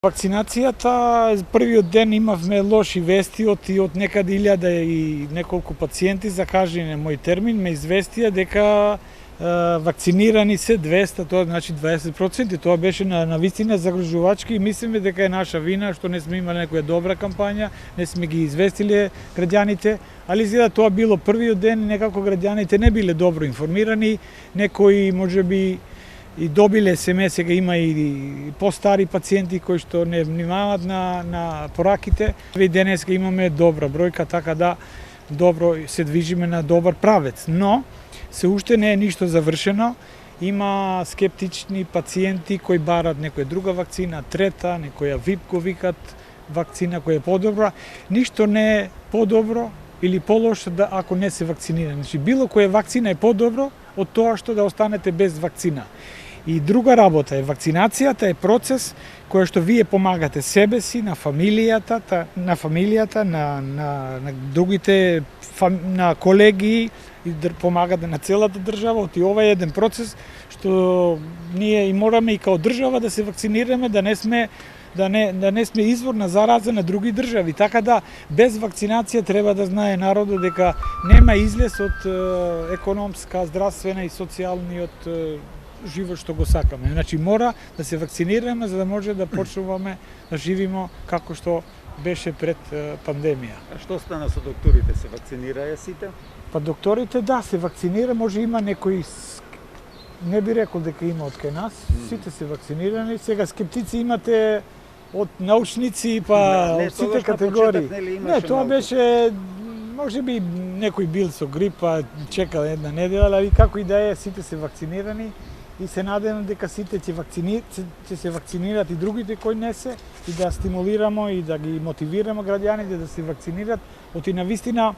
Вакцинацијата, првиот ден имавме лоши вести од некаде 1000 и неколку пациенти закажани на мој термин, ме известија дека вакцинирани се 200, тоа значи 20%, тоа беше на вистина загрижувачки и мислиме дека е наша вина што не сме имале некоја добра кампања, не сме ги известиле граѓаните, али изгледа тоа било првиот ден, некако граѓаните не биле добро информирани, некои можеби и добиле сега има и постари пациенти кои што не внимаваат на пораките. Денеска имаме добра бројка, така да добро се движиме на добар правец, но се уште не е ништо завршено. Има скептични пациенти кои барат некоја друга вакцина, трета, некоја ВИП го викат вакцина која е подобра. Ништо не е подобро или полошо ако не се вакцинира. Значи, било која вакцина е подобро од тоа што да останете без вакцина. И друга работа е вакцинацијата е процес кој што вие помагате себе си, на фамилијата, на другите на колеги и помагате на целата држава. И ова е еден процес што ние и мораме и као држава да се вакцинираме, да не сме извор на зараза на други држави. Така да без вакцинација треба да знае народот дека нема излез од економска, здравствена и социјалниот живот што го сакаме. Значи мора да се вакцинираме за да може да почнуваме да живимо како што беше пред пандемија. А што стана со докторите, се вакцинираа сите? Па докторите да, се вакцинира, може има некои, не би рекол дека има од кај нас, сите се вакцинирани, сега скептици имате од научници па од сите категории. Не, тоа беше, може би некој бил со грипа, чекал една недела, али како и да е, сите се вакцинирани и се надевам дека сите ќе се вакцинират и другите кои не се и да стимулираме и да ги мотивираме граѓаните да се вакцинират. Оти навистина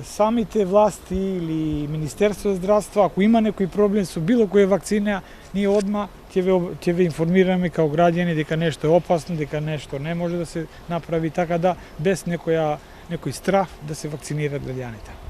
самите власти или Министерство за здравство, ако има некој проблем со било која вакцина, ние одма ќе ве информираме као граѓани дека нешто е опасно, дека нешто не може да се направи, така да без некој страх да се вакцинират граѓаните.